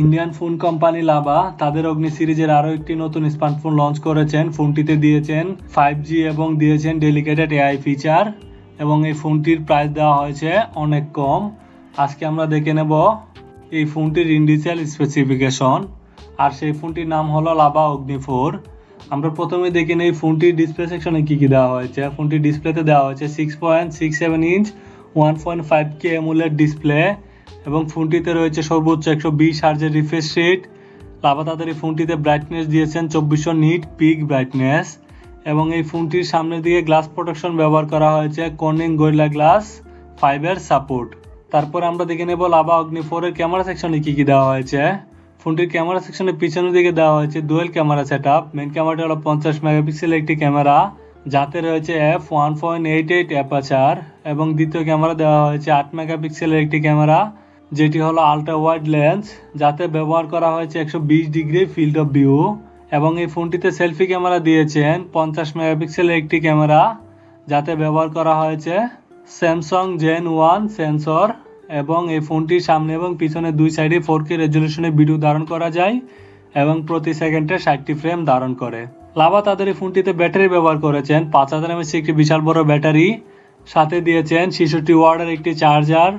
Indian phone company lava তাদের অগ্নি সিরিজের আরও একটি নতুন স্মার্টফোন লঞ্চ করেছেন। ফোনটিতে দিয়েছেন 5G এবং দিয়েছেন ডেডিকেটেড এআই ফিচার এবং এই ফোনটির প্রাইস দেওয়া হয়েছে অনেক কম। আজকে আমরা দেখে নেব এই ফোনটির ইন ডিটেইল স্পেসিফিকেশন। আর সেই ফোনটির নাম হলো লাভা অগ্নি 4। আমরা প্রথমে দেখে নেই ফোনটির ডিসপ্লে সেকশনে কী কী দেওয়া হয়েছে। ফোনটির ডিসপ্লেতে দেওয়া হয়েছে 6.67 ইঞ্চ 1.5K AMOLED ডিসপ্লে এবং ফোনটিতে রয়েছে সর্বোচ্চ 120 হার্জের রিফ্রেশ রেট। লাভা তাদের এই ফোনটিতে ব্রাইটনেস দিয়েছেন 2400 নিট পিক ব্রাইটনেস এবং এই ফোনটির সামনের দিকে গ্লাস প্রোটেকশন ব্যবহার করা হয়েছে কর্নিং গরিলা গ্লাস 5 সাপোর্ট। তারপর আমরা দেখে নেব লাভা অগ্নি 4 এর ক্যামেরা সেকশনে কী কী দেওয়া হয়েছে। ফোনটির ক্যামেরা সেকশনের পিছনের দিকে দেওয়া হয়েছে ডুয়েল ক্যামেরা সেটআপ। মেইন ক্যামেরাটি হলো 50 মেগাপিক্সেলের একটি ক্যামেরা যাতে রয়েছে f1.88 অ্যাপারচার এবং দ্বিতীয় ক্যামেরা দেওয়া হয়েছে 8 মেগাপিক্সেলের একটি ক্যামেরা যেটি হলো আলট্রা ওয়াইড লেন্স যাতে ব্যবহার করা হয়েছে 120 ডিগ্রি ফিল্ড অফ ভিউ এবং এই ফোনটিতে সেলফি ক্যামেরা দিয়েছেন 50 মেগাপিক্সেলের একটি ক্যামেরা যাতে ব্যবহার করা হয়েছে স্যামসাং জেন 1 সেন্সর এবং এই ফোনটির সামনে এবং পিছনে দুই সাইডে 4K রেজলিউশনে ভিডিও ধারণ করা যায় এবং প্রতি সেকেন্ডে 60টি ফ্রেম ধারণ করে। লাভা তাদের এই ফোনটিতে ব্যাটারি ব্যবহার করেছেন 5000 mAh একটি বিশাল বড় ব্যাটারি, সাথে দিয়েছেন 66 ওয়াটের একটি চার্জার।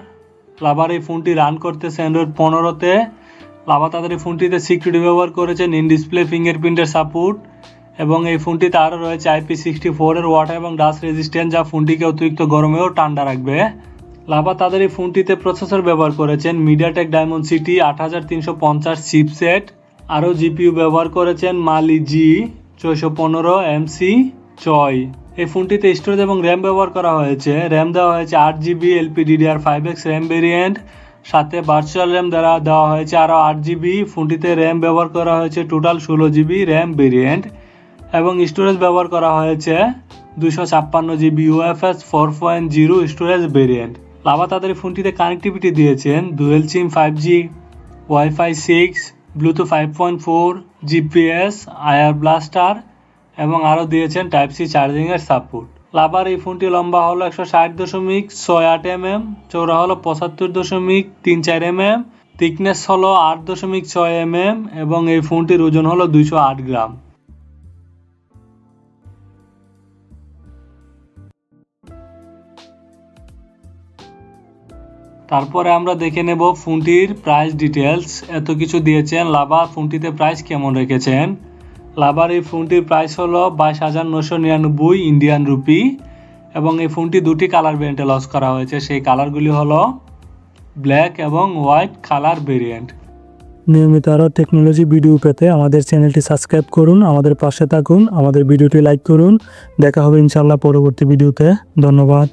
লাভার এই ফোনটি রান করতেছে অ্যান্ড্রয়েড 15-তে। লাভা তাদের এই ফোনটিতে সিকিউরিটি ব্যবহার করেছেন ইন ডিসপ্লে ফিঙ্গারপ্রিন্টের সাপোর্ট এবং এই ফোনটিতে আরও রয়েছে IP64 এর ওয়াটার এবং ডাস্ট রেজিস্ট্যান্ট যা ফোনটিকে অতিরিক্ত গরমেও ঠান্ডা রাখবে। লাভা তাদের এই ফোনটিতে প্রসেসর ব্যবহার করেছেন মিডিয়াটেক ডায়মন্ডসিটি 8350 চিপসেট, আরও জিপিইউ ব্যবহার করেছেন মালি G615MC চয়। এই ফোনটিতে স্টোরেজ এবং র্যাম ব্যবহার করা হয়েছে। র্যাম দেওয়া হয়েছে 8GB LPDDR5X র্যাম ভেরিয়েন্ট, সাথে ভার্চুয়াল র্যাম দ্বারা দেওয়া হয়েছে আরও 8GB। ফোনটিতে র্যাম ব্যবহার করা হয়েছে টোটাল 16GB র্যাম ভেরিয়েন্ট এবং স্টোরেজ ব্যবহার করা হয়েছে 256GB UFS 4.0 storage variant. Lava তাদের ফোনটিতে কানেক্টিভিটি দিয়েছেন ডুয়েল সিম 5G ওয়াইফাই 6 ব্লুটুথ 5.4 GPS আয়ার ব্লাস্টার এবং আরও দিয়েছেন টাইপ সি চার্জিংয়ের সাপোর্ট। লাভার এই ফোনটি লম্বা হলো 160.68 mm, চওড়া হলো 75.34 mm, থিকনেস হলো 8.6 mm এবং এই ফোনটির ওজন হলো 208 গ্রাম। তারপরে আমরা দেখে নেব ফোনটির প্রাইস ডিটেলস। এত কিছু দিয়েছেন লাভা, ফোনটিতে প্রাইস কেমন রেখেছেন। লাভার এই ফোনটির প্রাইস হলো 22,999 ইন্ডিয়ান রুপি এবং এই ফোনটি দুটি কালার ভেরিয়েন্টে লঞ্চ করা হয়েছে। সেই কালারগুলি হলো ব্ল্যাক এবং হোয়াইট কালার ভেরিয়েন্ট। নিয়মিত আরও টেকনোলজি ভিডিও পেতে আমাদের চ্যানেলটি সাবস্ক্রাইব করুন, আমাদের পাশে থাকুন, আমাদের ভিডিওটি লাইক করুন। দেখা হবে ইনশাআল্লাহ পরবর্তী ভিডিওতে। ধন্যবাদ।